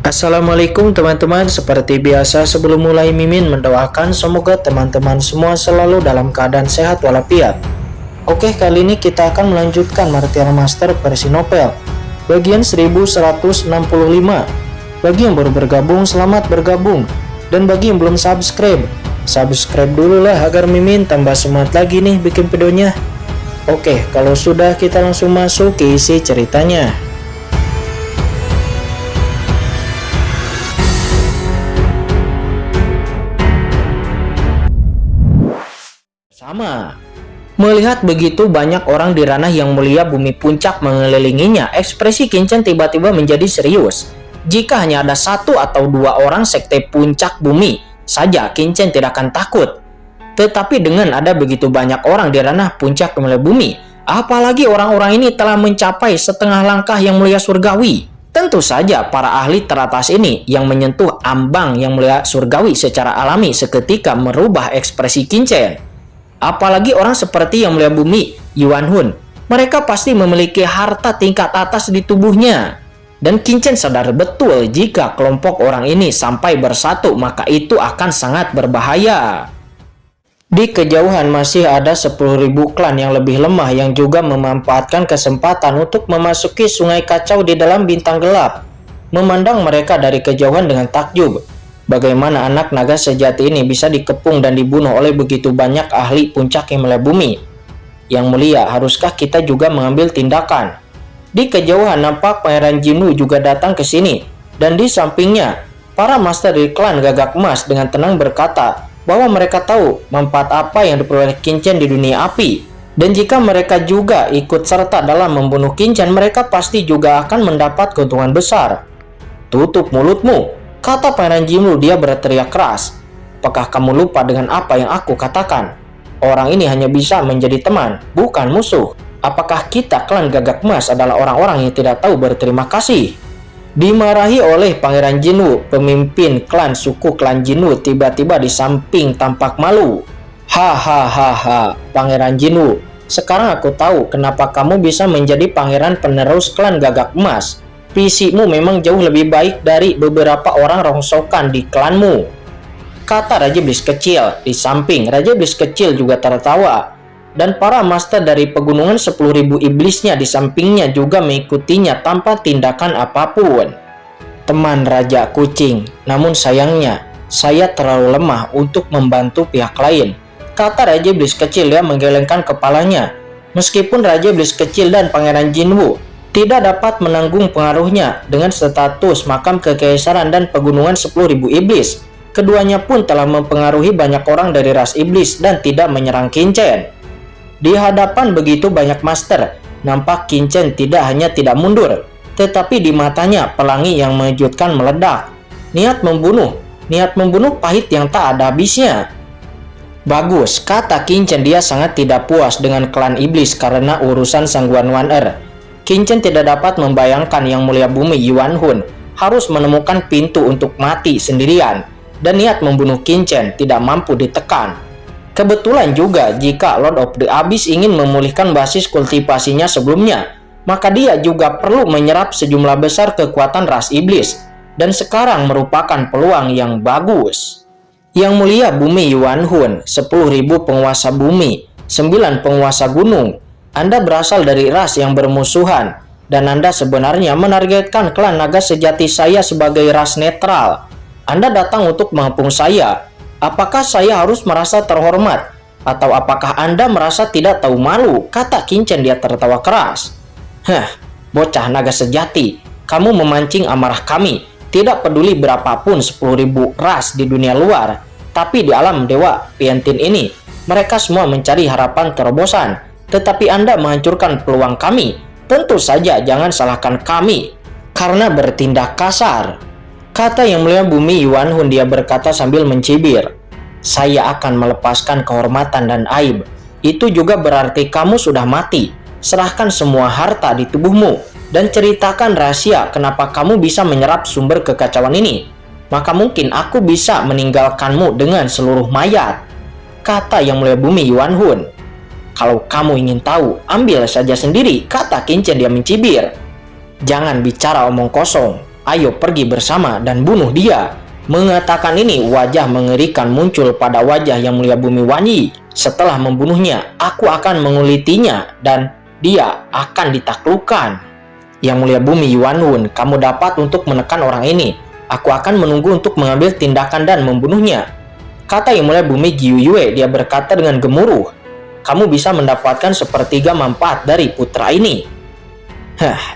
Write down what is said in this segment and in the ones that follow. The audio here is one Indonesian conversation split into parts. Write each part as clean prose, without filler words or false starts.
Assalamualaikum teman-teman, seperti biasa sebelum mulai Mimin mendoakan semoga teman-teman semua selalu dalam keadaan sehat walafiat. Oke, kali ini kita akan melanjutkan Martial Master versi novel bagian 1165. Bagi yang baru bergabung, selamat bergabung. Dan bagi yang belum subscribe dulu lah agar Mimin tambah semangat lagi nih bikin videonya. Oke, kalau sudah kita langsung masuk ke isi ceritanya. Sama. Melihat begitu banyak orang di ranah yang mulia bumi puncak mengelilinginya, ekspresi Qin tiba-tiba menjadi serius. Jika hanya ada satu atau dua orang sekte puncak bumi saja, Qin tidak akan takut. Tetapi dengan ada begitu banyak orang di ranah puncak mulia bumi, apalagi orang-orang ini telah mencapai setengah langkah yang mulia surgawi. Tentu saja para ahli teratas ini yang menyentuh ambang yang mulia surgawi secara alami seketika merubah ekspresi Qin. Apalagi orang seperti yang mulia bumi, Yuan Hun. Mereka pasti memiliki harta tingkat atas di tubuhnya. Dan Qin sadar betul jika kelompok orang ini sampai bersatu, maka itu akan sangat berbahaya. Di kejauhan masih ada 10.000 klan yang lebih lemah yang juga memanfaatkan kesempatan untuk memasuki sungai kacau di dalam bintang gelap. Memandang mereka dari kejauhan dengan takjub. Bagaimana anak naga sejati ini bisa dikepung dan dibunuh oleh begitu banyak ahli puncak yang mulia bumi? Yang mulia, haruskah kita juga mengambil tindakan? Di kejauhan nampak Pangeran Jinwu juga datang ke sini. Dan di sampingnya, para master dari klan Gagak Emas dengan tenang berkata bahwa mereka tahu manfaat apa yang diperoleh Qin di dunia api. Dan jika mereka juga ikut serta dalam membunuh Qin, mereka pasti juga akan mendapat keuntungan besar. Tutup mulutmu, kata Pangeran Jinwu. Dia berteriak keras. Apakah kamu lupa dengan apa yang aku katakan? Orang ini hanya bisa menjadi teman, bukan musuh. Apakah kita klan Gagak Emas adalah orang-orang yang tidak tahu berterima kasih? Dimarahi oleh Pangeran Jinwu, pemimpin klan suku klan Jinwu tiba-tiba di samping tampak malu. Hahaha, Pangeran Jinwu, sekarang aku tahu kenapa kamu bisa menjadi pangeran penerus klan Gagak Emas. Fisikmu memang jauh lebih baik dari beberapa orang rongsokan di klanmu, kata Raja Iblis kecil. Di samping, Raja Iblis kecil juga tertawa. Dan para master dari pegunungan 10.000 iblisnya di sampingnya juga mengikutinya tanpa tindakan apapun. Teman Raja Kucing, namun sayangnya, saya terlalu lemah untuk membantu pihak lain, kata Raja Iblis kecil yang menggelengkan kepalanya. Meskipun Raja Iblis kecil dan Pangeran Jinwu tidak dapat menanggung pengaruhnya dengan status makam kekaisaran dan pegunungan 10.000 iblis, keduanya pun telah mempengaruhi banyak orang dari ras iblis dan tidak menyerang Qin. Di hadapan begitu banyak master, nampak Qin tidak hanya tidak mundur, tetapi di matanya pelangi yang mengejutkan meledak. Niat membunuh pahit yang tak ada habisnya. Bagus, kata Qin, dia sangat tidak puas dengan klan iblis karena urusan Sangguan Wan-Er. Qin tidak dapat membayangkan yang mulia bumi Yuan Hun harus menemukan pintu untuk mati sendirian, dan niat membunuh Qin tidak mampu ditekan. Kebetulan juga jika Lord of the Abyss ingin memulihkan basis kultivasinya sebelumnya, maka dia juga perlu menyerap sejumlah besar kekuatan ras iblis, dan sekarang merupakan peluang yang bagus. Yang mulia bumi Yuan Hun, 10.000 penguasa bumi, 9 penguasa gunung. Anda berasal dari ras yang bermusuhan, dan Anda sebenarnya menargetkan klan naga sejati saya sebagai ras netral. Anda datang untuk mengepung saya. Apakah saya harus merasa terhormat? Atau apakah Anda merasa tidak tahu malu? Kata Qin, dia tertawa keras. Bocah naga sejati, kamu memancing amarah kami. Tidak peduli berapapun 10.000 ras di dunia luar, tapi di alam dewa Piantin ini, mereka semua mencari harapan terobosan. Tetapi Anda menghancurkan peluang kami. Tentu saja jangan salahkan kami karena bertindak kasar, kata yang mulia bumi Yuan Hun. Dia berkata sambil mencibir. Saya akan melepaskan kehormatan dan aib. Itu juga berarti kamu sudah mati. Serahkan semua harta di tubuhmu dan ceritakan rahasia kenapa kamu bisa menyerap sumber kekacauan ini. Maka mungkin aku bisa meninggalkanmu dengan seluruh mayat, kata yang mulia bumi Yuan Hun. Kalau kamu ingin tahu, ambil saja sendiri, kata Qin. Dia mencibir. Jangan bicara omong kosong. Ayo pergi bersama dan bunuh dia. Mengatakan ini, wajah mengerikan muncul pada wajah Yang Mulia Bumi Wanyi. Setelah membunuhnya, aku akan mengulitinya dan dia akan ditaklukkan. Yang Mulia Bumi Yuanhun, kamu dapat untuk menekan orang ini. Aku akan menunggu untuk mengambil tindakan dan membunuhnya, kata Yang Mulia Bumi Giyu Yue. Dia berkata dengan gemuruh, kamu bisa mendapatkan sepertiga manfaat dari putra ini.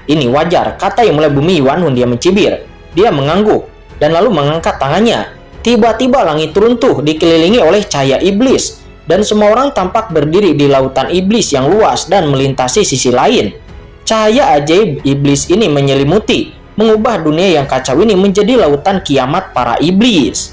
Ini wajar, kata Yang Mulia Bumi Yuanhun. Dia mencibir, dia mengangguk, dan lalu mengangkat tangannya. Tiba-tiba langit runtuh dikelilingi oleh cahaya iblis, dan semua orang tampak berdiri di lautan iblis yang luas dan melintasi sisi lain. Cahaya ajaib iblis ini menyelimuti, mengubah dunia yang kacau ini menjadi lautan kiamat para iblis.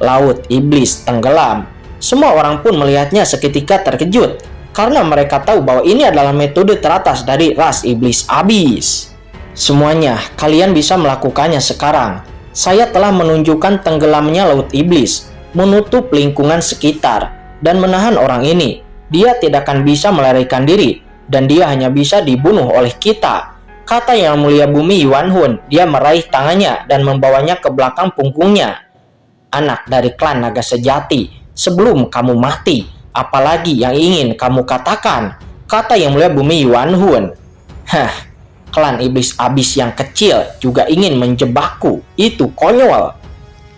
Laut iblis tenggelam. Semua orang pun melihatnya seketika terkejut, karena mereka tahu bahwa ini adalah metode teratas dari ras iblis abis. Semuanya, kalian bisa melakukannya sekarang. Saya telah menunjukkan tenggelamnya laut iblis, menutup lingkungan sekitar, dan menahan orang ini. Dia tidak akan bisa melarikan diri, dan dia hanya bisa dibunuh oleh kita, kata Yang Mulia Bumi Yuanhun. Dia meraih tangannya dan membawanya ke belakang punggungnya. Anak dari klan naga sejati, sebelum kamu mati, apalagi yang ingin kamu katakan, kata Yang Mulia Bumi Yuanhun. Klan iblis abis yang kecil juga ingin menjebakku, itu konyol,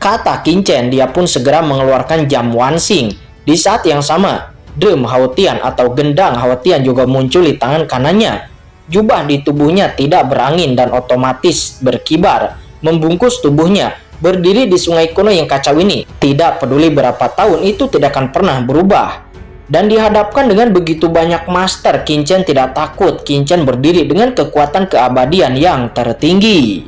kata Qin Chen. Dia pun segera mengeluarkan jam Wansing. Di saat yang sama, drum Haotian atau gendang Haotian juga muncul di tangan kanannya. Jubah di tubuhnya tidak berangin dan otomatis berkibar, membungkus tubuhnya. Berdiri di sungai kuno yang kacau ini, tidak peduli berapa tahun, itu tidak akan pernah berubah. Dan dihadapkan dengan begitu banyak master, Qin Chen tidak takut. Qin Chen berdiri dengan kekuatan keabadian yang tertinggi.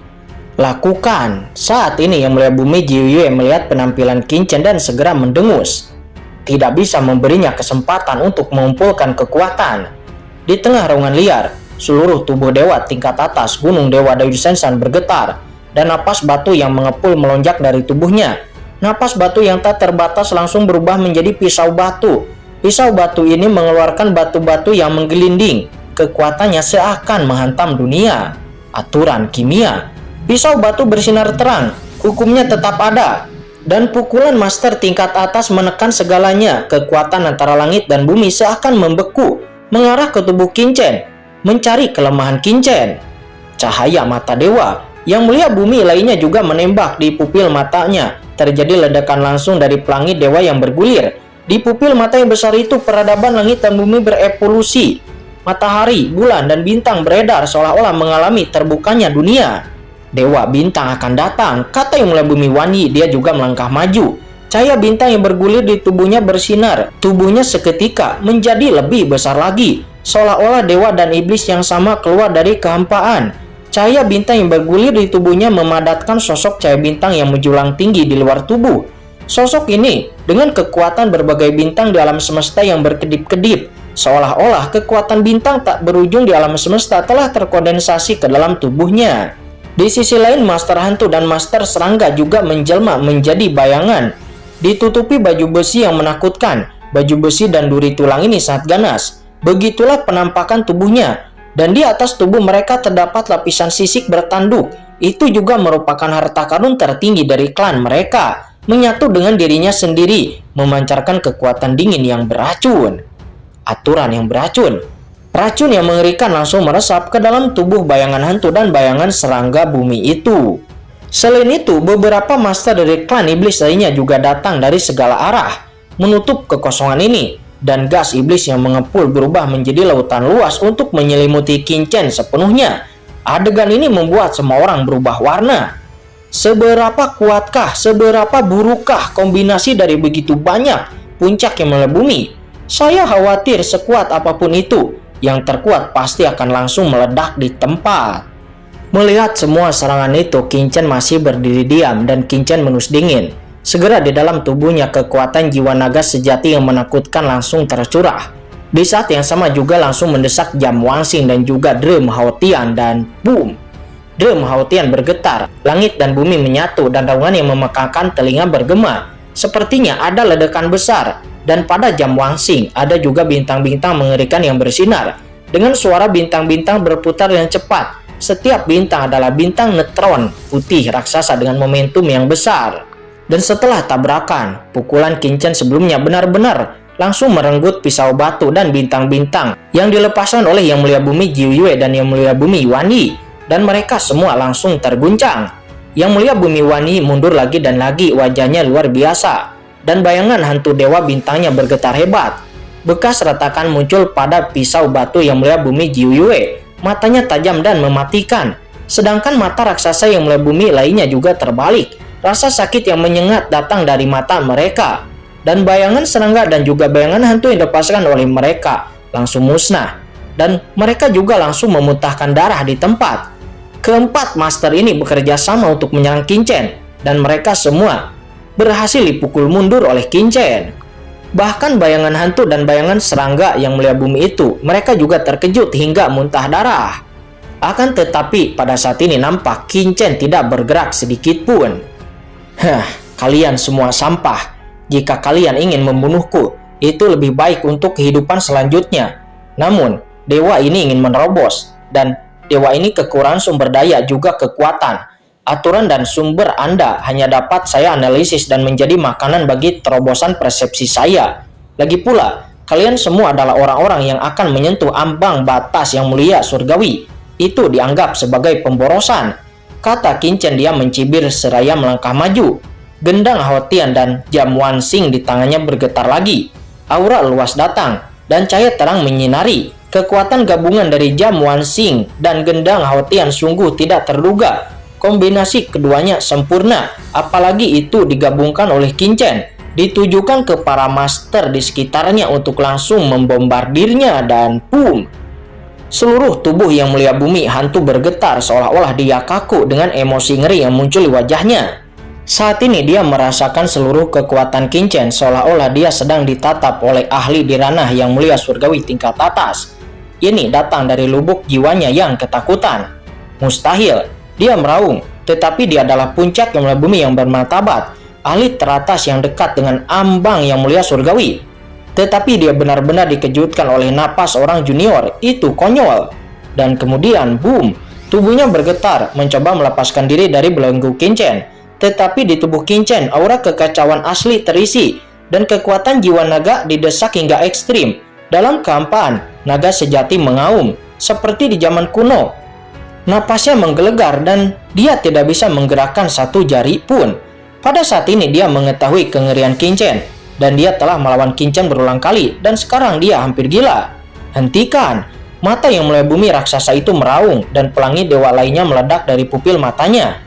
Lakukan. Saat ini Yang Mulia Bumi Giyu Yue melihat penampilan Qin Chen dan segera mendengus. Tidak bisa memberinya kesempatan untuk mengumpulkan kekuatan. Di tengah raungan liar, seluruh tubuh dewa tingkat atas Gunung Dewa Dayu Sensan bergetar, dan napas batu yang mengepul melonjak dari tubuhnya. Napas batu yang tak terbatas langsung berubah menjadi pisau batu. Pisau batu ini mengeluarkan batu-batu yang menggelinding. Kekuatannya seakan menghantam dunia. Aturan kimia. Pisau batu bersinar terang, hukumnya tetap ada. Dan pukulan master tingkat atas menekan segalanya. Kekuatan antara langit dan bumi seakan membeku, mengarah ke tubuh Qin Chen, mencari kelemahan Qin Chen. Cahaya mata dewa Yang Mulia Bumi lainnya juga menembak di pupil matanya. Terjadi ledakan langsung dari pelangi dewa yang bergulir. Di pupil mata yang besar itu, peradaban langit dan bumi berevolusi. Matahari, bulan, dan bintang beredar seolah-olah mengalami terbukanya dunia. Dewa bintang akan datang, kata Yang Mulia Bumi Wanyi. Dia juga melangkah maju. Cahaya bintang yang bergulir di tubuhnya bersinar. Tubuhnya seketika menjadi lebih besar lagi, seolah-olah dewa dan iblis yang sama keluar dari kehampaan. Cahaya bintang yang bergulir di tubuhnya memadatkan sosok cahaya bintang yang menjulang tinggi di luar tubuh. Sosok ini dengan kekuatan berbagai bintang di alam semesta yang berkedip-kedip, seolah-olah kekuatan bintang tak berujung di alam semesta telah terkondensasi ke dalam tubuhnya. Di sisi lain, master hantu dan master serangga juga menjelma menjadi bayangan. Ditutupi baju besi yang menakutkan, baju besi dan duri tulang ini sangat ganas. Begitulah penampakan tubuhnya. Dan di atas tubuh mereka terdapat lapisan sisik bertanduk. Itu juga merupakan harta karun tertinggi dari klan mereka. Menyatu dengan dirinya sendiri, memancarkan kekuatan dingin yang beracun. Aturan yang beracun. Racun yang mengerikan langsung meresap ke dalam tubuh bayangan hantu dan bayangan serangga bumi itu. Selain itu, beberapa master dari klan iblis lainnya juga datang dari segala arah, menutup kekosongan ini. Dan gas iblis yang mengepul berubah menjadi lautan luas untuk menyelimuti Qin Chen sepenuhnya. Adegan ini membuat semua orang berubah warna. Seberapa kuatkah, seberapa burukkah kombinasi dari begitu banyak puncak yang Mulia Bumi? Saya khawatir sekuat apapun itu, yang terkuat pasti akan langsung meledak di tempat. Melihat semua serangan itu, Qin Chen masih berdiri diam dan Qin Chen menus dingin. Segera di dalam tubuhnya kekuatan jiwa naga sejati yang menakutkan langsung tercurah. Di saat yang sama juga langsung mendesak jam Wansing dan juga drum Haotian dan boom. Drum Haotian bergetar, langit dan bumi menyatu dan raungan yang memekakan telinga bergema. Sepertinya ada ledakan besar dan pada jam Wansing ada juga bintang-bintang mengerikan yang bersinar. dengan suara bintang-bintang berputar dengan cepat. Setiap bintang adalah bintang neutron putih raksasa dengan momentum yang besar. Dan setelah tabrakan, pukulan Qin Chen sebelumnya benar-benar langsung merenggut pisau batu dan bintang-bintang yang dilepaskan oleh Yang Mulia Bumi Jiu Yue dan Yang Mulia Bumi Yuan Yi, dan mereka semua langsung terguncang. Yang Mulia Bumi Yuan Yi mundur lagi dan lagi, wajahnya luar biasa, dan bayangan hantu dewa bintangnya bergetar hebat. Bekas retakan muncul pada pisau batu Yang Mulia Bumi Jiu Yue, matanya tajam dan mematikan, sedangkan mata raksasa Yang Mulia Bumi lainnya juga terbalik. Rasa sakit yang menyengat datang dari mata mereka, dan bayangan serangga dan juga bayangan hantu yang dilepaskan oleh mereka langsung musnah, dan mereka juga langsung memuntahkan darah di tempat. Keempat master ini bekerja sama untuk menyerang Qin Chen, dan mereka semua berhasil dipukul mundur oleh Qin Chen. Bahkan bayangan hantu dan bayangan serangga Yang Mulia Bumi itu, mereka juga terkejut hingga muntah darah. Akan tetapi pada saat ini nampak Qin Chen tidak bergerak sedikit pun. Kalian semua sampah. Jika kalian ingin membunuhku, itu lebih baik untuk kehidupan selanjutnya. Namun, dewa ini ingin menerobos, dan dewa ini kekurangan sumber daya juga kekuatan. Aturan dan sumber Anda hanya dapat saya analisis dan menjadi makanan bagi terobosan persepsi saya. Lagi pula, kalian semua adalah orang-orang yang akan menyentuh ambang batas Yang Mulia Surgawi. Itu dianggap sebagai pemborosan, kata Qin Chen. Dia mencibir seraya melangkah maju. Gendang Haotian dan Jam Wan Xing di tangannya bergetar lagi. Aura luas datang, dan cahaya terang menyinari. Kekuatan gabungan dari Jam Wan Xing dan Gendang Haotian sungguh tidak terduga. Kombinasi keduanya sempurna, apalagi itu digabungkan oleh Qin Chen. Ditujukan ke para master di sekitarnya untuk langsung membombardirnya, dan boom! Seluruh tubuh Yang Mulia Bumi hantu bergetar seolah-olah dia kaku dengan emosi ngeri yang muncul di wajahnya. Saat ini dia merasakan seluruh kekuatan Qin Chen seolah-olah dia sedang ditatap oleh ahli di ranah Yang Mulia Surgawi tingkat atas. Ini datang dari lubuk jiwanya yang ketakutan. Mustahil, dia meraung, tetapi dia adalah puncak Yang Mulia Bumi yang bermartabat, ahli teratas yang dekat dengan ambang Yang Mulia Surgawi. Tetapi dia benar-benar dikejutkan oleh napas orang junior itu konyol. Dan kemudian boom, tubuhnya bergetar mencoba melepaskan diri dari belenggu Qin Chen. Tetapi di tubuh Qin Chen aura kekacauan asli terisi, dan kekuatan jiwa naga didesak hingga ekstrim. Dalam kehampaan, naga sejati mengaum seperti di zaman kuno. Napasnya menggelegar dan dia tidak bisa menggerakkan satu jari pun. Pada saat ini dia mengetahui kengerian Qin Chen, dan dia telah melawan Qin Chen berulang kali, dan sekarang dia hampir gila. Hentikan! Mata Yang Mulia Bumi raksasa itu meraung, dan pelangi dewa lainnya meledak dari pupil matanya.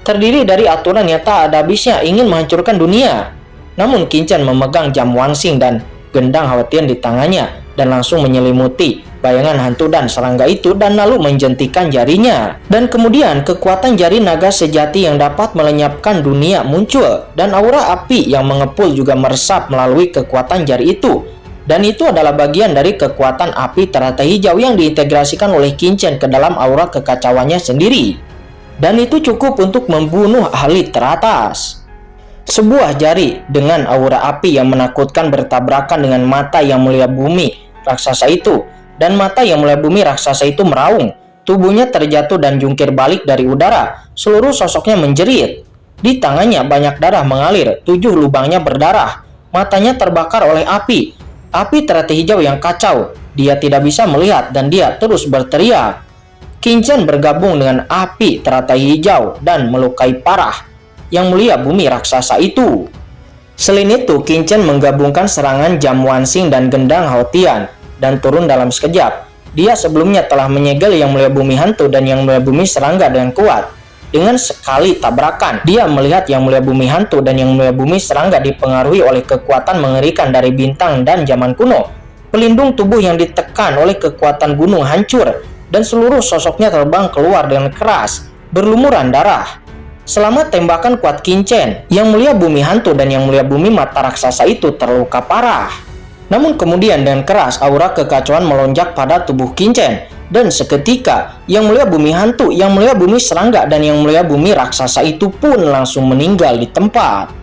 Terdiri dari aturan yang tak ada habisnya ingin menghancurkan dunia. Namun Qin Chen memegang Jam Wan Xing dan Gendang Haotian di tangannya, dan langsung menyelimuti bayangan hantu dan serangga itu, dan lalu menjentikan jarinya. Dan kemudian kekuatan jari naga sejati yang dapat melenyapkan dunia muncul, dan aura api yang mengepul juga meresap melalui kekuatan jari itu. Dan itu adalah bagian dari kekuatan api teratai hijau yang diintegrasikan oleh Qin Chen ke dalam aura kekacauannya sendiri. Dan itu cukup untuk membunuh ahli teratas. Sebuah jari dengan aura api yang menakutkan bertabrakan dengan mata Yang Mulia Bumi raksasa itu, dan mata Yang Mulia Bumi raksasa itu meraung. Tubuhnya terjatuh dan jungkir balik dari udara. Seluruh sosoknya menjerit. Di tangannya banyak darah mengalir, 7 lubangnya berdarah. Matanya terbakar oleh api. Api teratai hijau yang kacau. Dia tidak bisa melihat dan dia terus berteriak. Qin Chen bergabung dengan api teratai hijau dan melukai parah Yang Mulia Bumi raksasa itu. Selain itu, Qin Chen menggabungkan serangan Jam Wan Xing dan Gendang Haotian dan turun dalam sekejap. Dia sebelumnya telah menyegel Yang Mulia Bumi hantu dan Yang Mulia Bumi serangga dengan kuat. Dengan sekali tabrakan, dia melihat Yang Mulia Bumi hantu dan Yang Mulia Bumi serangga dipengaruhi oleh kekuatan mengerikan dari bintang dan zaman kuno. Pelindung tubuh yang ditekan oleh kekuatan gunung hancur, dan seluruh sosoknya terbang keluar dengan keras, berlumuran darah. Selama tembakan kuat Qin Chen, Yang Mulia Bumi hantu dan Yang Mulia Bumi mata raksasa itu terluka parah. Namun kemudian dengan keras aura kekacauan melonjak pada tubuh Qin Chen, dan seketika Yang Mulia Bumi hantu, Yang Mulia Bumi serangga dan Yang Mulia Bumi raksasa itu pun langsung meninggal di tempat.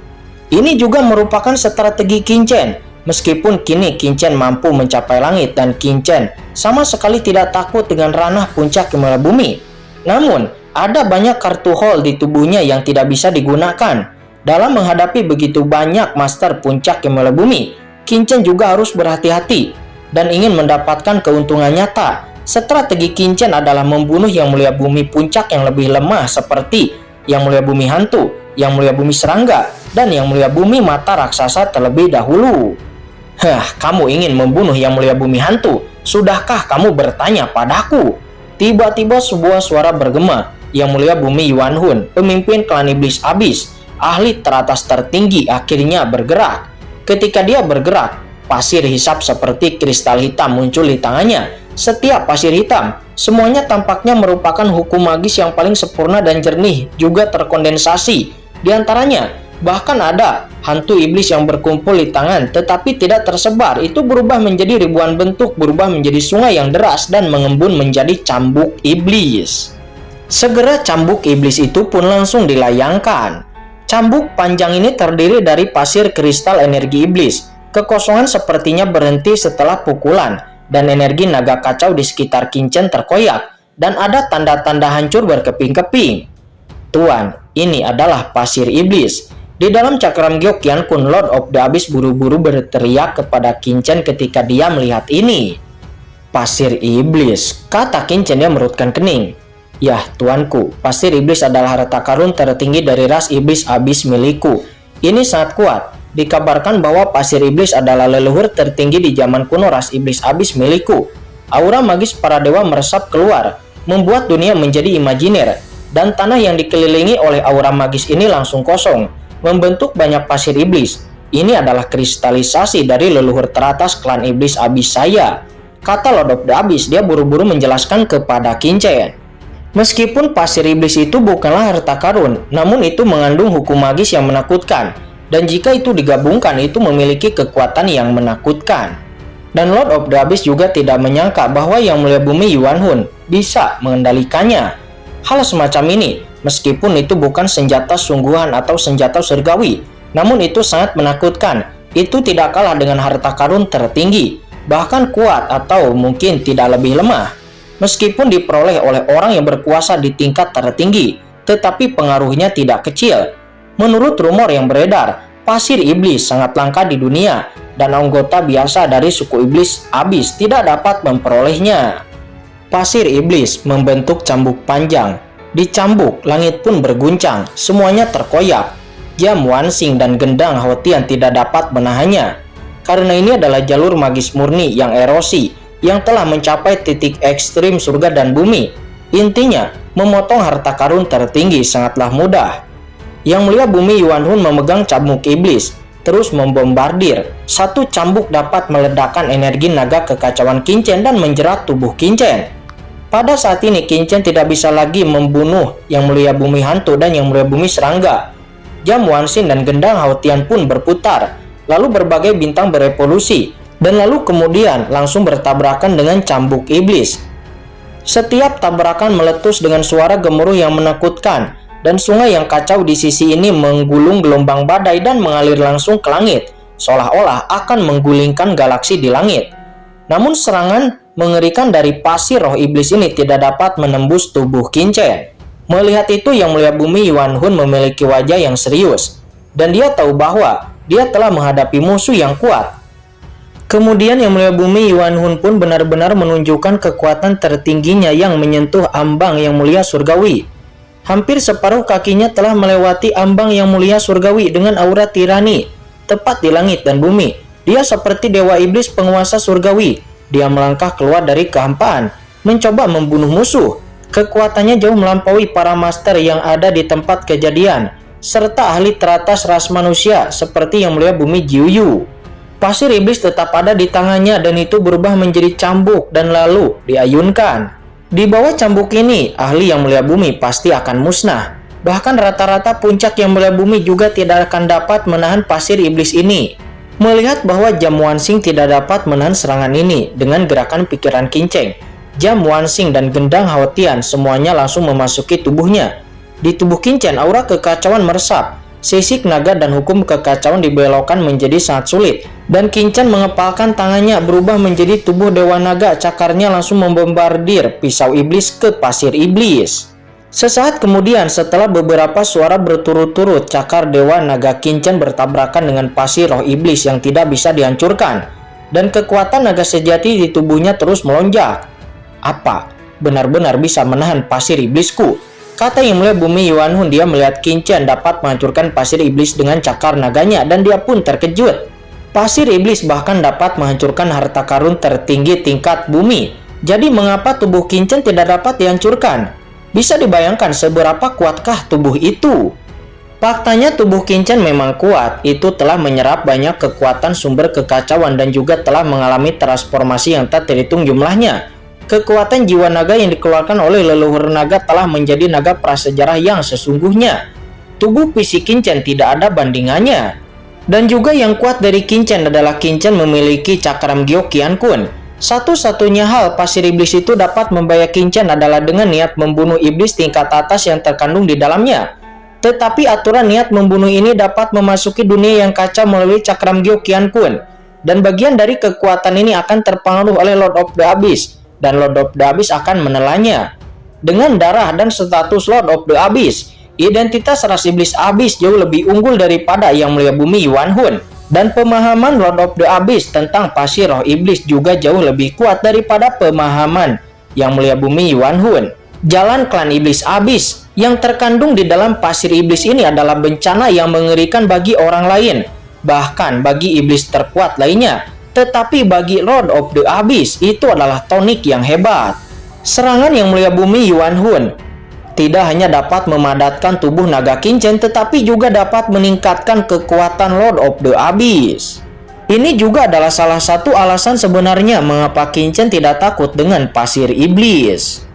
Ini juga merupakan strategi Qin Chen. Meskipun kini Qin mampu mencapai langit dan Qin sama sekali tidak takut dengan ranah puncak yang mulia bumi. Namun, ada banyak kartu hall di tubuhnya yang tidak bisa digunakan. Dalam menghadapi begitu banyak master puncak yang mulia bumi, Qin juga harus berhati-hati dan ingin mendapatkan keuntungan nyata. Strategi Qin adalah membunuh yang mulia bumi puncak yang lebih lemah seperti yang mulia bumi hantu, yang mulia bumi serangga, dan yang mulia bumi mata raksasa terlebih dahulu. Kamu ingin membunuh yang mulia bumi hantu? Sudahkah kamu bertanya padaku? Tiba-tiba sebuah suara bergema. Yang mulia bumi Yuan Hun, pemimpin klan iblis abis, ahli teratas tertinggi, akhirnya bergerak. Ketika dia bergerak, pasir hisap seperti kristal hitam muncul di tangannya. Setiap pasir hitam, semuanya tampaknya merupakan hukum magis yang paling sempurna dan jernih, juga terkondensasi. Di antaranya, bahkan ada hantu iblis yang berkumpul di tangan tetapi tidak tersebar. Itu berubah menjadi ribuan bentuk, berubah menjadi sungai yang deras dan mengembun menjadi cambuk iblis. Segera cambuk iblis itu pun langsung dilayangkan. Cambuk panjang ini terdiri dari pasir kristal energi iblis. Kekosongan sepertinya berhenti setelah pukulan dan energi naga kacau di sekitar Qin terkoyak dan ada tanda-tanda hancur berkeping-keping. Tuan, ini adalah pasir iblis. Di dalam cakram Gyeokyan Kun, Lord of the Abyss buru-buru berteriak kepada Qin ketika dia melihat ini. Pasir iblis, kata Qin. Dia merutkan kening. Yah, tuanku, pasir iblis adalah harta karun tertinggi dari ras iblis abis milikku. Ini sangat kuat. Dikabarkan bahwa pasir iblis adalah leluhur tertinggi di zaman kuno ras iblis abis milikku. Aura magis para dewa meresap keluar, membuat dunia menjadi imajiner, dan tanah yang dikelilingi oleh aura magis ini langsung kosong, membentuk banyak pasir iblis. Ini adalah kristalisasi dari leluhur teratas klan iblis abis saya, kata Lord of the Abyss. Dia buru-buru menjelaskan kepada Qin. Meskipun pasir iblis itu bukanlah harta karun, namun itu mengandung hukum magis yang menakutkan. Dan jika itu digabungkan, itu memiliki kekuatan yang menakutkan. Dan Lord of the Abyss juga tidak menyangka bahwa yang mulia bumi Yuan Hun bisa mengendalikannya. Hal semacam ini, meskipun itu bukan senjata sungguhan atau senjata surgawi, namun itu sangat menakutkan. Itu tidak kalah dengan harta karun tertinggi, bahkan kuat atau mungkin tidak lebih lemah. Meskipun diperoleh oleh orang yang berkuasa di tingkat tertinggi, tetapi pengaruhnya tidak kecil. Menurut rumor yang beredar, pasir iblis sangat langka di dunia dan anggota biasa dari suku iblis abis tidak dapat memperolehnya. Pasir iblis membentuk cambuk panjang. Dicambuk, langit pun berguncang, semuanya terkoyak. Jam Wansing dan gendang Haotian tidak dapat menahannya. Karena ini adalah jalur magis murni yang erosi, yang telah mencapai titik ekstrim surga dan bumi. Intinya, memotong harta karun tertinggi sangatlah mudah. Yang mulia bumi Yuan Hun memegang cambuk iblis, terus membombardir. Satu cambuk dapat meledakkan energi naga kekacauan Qin dan menjerat tubuh Qin. Pada saat ini Qin tidak bisa lagi membunuh yang mulia bumi hantu dan yang mulia bumi serangga. Jam Wansin dan gendang Haotian pun berputar, lalu berbagai bintang berevolusi, dan lalu kemudian langsung bertabrakan dengan cambuk iblis. Setiap tabrakan meletus dengan suara gemuruh yang menakutkan, dan sungai yang kacau di sisi ini menggulung gelombang badai dan mengalir langsung ke langit, seolah-olah akan menggulingkan galaksi di langit. Namun serangan mengerikan dari pasir roh iblis ini tidak dapat menembus tubuh Qin. Melihat itu, yang mulia bumi Yuan Hun memiliki wajah yang serius, dan dia tahu bahwa dia telah menghadapi musuh yang kuat. Kemudian yang mulia bumi Yuan Hun pun benar-benar menunjukkan kekuatan tertingginya yang menyentuh ambang yang mulia surgawi. Hampir separuh kakinya telah melewati ambang yang mulia surgawi dengan aura tirani, tepat di langit dan bumi. Dia seperti dewa iblis penguasa surgawi. Dia melangkah keluar dari kehampaan, mencoba membunuh musuh. Kekuatannya jauh melampaui para master yang ada di tempat kejadian, serta ahli teratas ras manusia seperti yang mulia bumi Jiuyu. Pasir iblis tetap ada di tangannya dan itu berubah menjadi cambuk dan lalu diayunkan. Di bawah cambuk ini, ahli yang mulia bumi pasti akan musnah. Bahkan rata-rata puncak yang mulia bumi juga tidak akan dapat menahan pasir iblis ini. Melihat bahwa Jam Wansing tidak dapat menahan serangan ini dengan gerakan pikiran Qin, Jam Wansing dan gendang Haotian semuanya langsung memasuki tubuhnya. Di tubuh Qin, aura kekacauan meresap. Sisik naga dan hukum kekacauan dibelokkan menjadi sangat sulit, Dan Qin Chen mengepalkan tangannya berubah menjadi tubuh Dewa Naga. Cakarnya langsung membombardir pisau iblis ke pasir iblis. Sesaat kemudian, setelah beberapa suara berturut-turut, cakar Dewa Naga Qin Chen bertabrakan dengan pasir roh iblis yang tidak bisa dihancurkan. Dan kekuatan naga sejati di tubuhnya terus melonjak. Apa? Benar-benar bisa menahan pasir iblisku? Kata Yang Mulia Bumi Yuan Hun. Dia melihat Qin Chen dapat menghancurkan pasir iblis dengan cakar naganya dan dia pun terkejut. Pasir iblis bahkan dapat menghancurkan harta karun tertinggi tingkat bumi. Jadi mengapa tubuh Qin Chen tidak dapat dihancurkan? Bisa dibayangkan seberapa kuatkah tubuh itu? Faktanya tubuh Qin Chen memang kuat. Itu telah menyerap banyak kekuatan sumber kekacauan dan juga telah mengalami transformasi yang tak terhitung jumlahnya. Kekuatan jiwa naga yang dikeluarkan oleh leluhur naga telah menjadi naga prasejarah yang sesungguhnya. Tubuh fisik Qin Chen tidak ada bandingannya. Dan juga yang kuat dari Qin Chen adalah Qin Chen memiliki cakram Gyo Qian Kun. Satu-satunya hal pasir iblis itu dapat membayar Qin Chen adalah dengan niat membunuh iblis tingkat atas yang terkandung di dalamnya. Tetapi aturan niat membunuh ini dapat memasuki dunia yang kacau melalui cakram Gyo Qian Kun. Dan bagian dari kekuatan ini akan terpengaruh oleh Lord of the Abyss. Dan Lord of the Abyss akan menelannya. Dengan darah dan status Lord of the Abyss, identitas ras iblis Abyss jauh lebih unggul daripada Yang Mulia Bumi Yuan Hun. Dan pemahaman Lord of the Abyss tentang pasir roh iblis juga jauh lebih kuat daripada pemahaman Yang Mulia Bumi Yuan Hun. Jalan klan iblis Abyss yang terkandung di dalam pasir iblis ini adalah bencana yang mengerikan bagi orang lain, bahkan bagi iblis terkuat lainnya. Tetapi bagi Lord of the Abyss itu adalah tonik yang hebat. Serangan Yang Mulia Bumi Yuan Hun tidak hanya dapat memadatkan tubuh naga Qin Chen, tetapi juga dapat meningkatkan kekuatan Lord of the Abyss. Ini juga adalah salah satu alasan sebenarnya mengapa Qin Chen tidak takut dengan pasir iblis.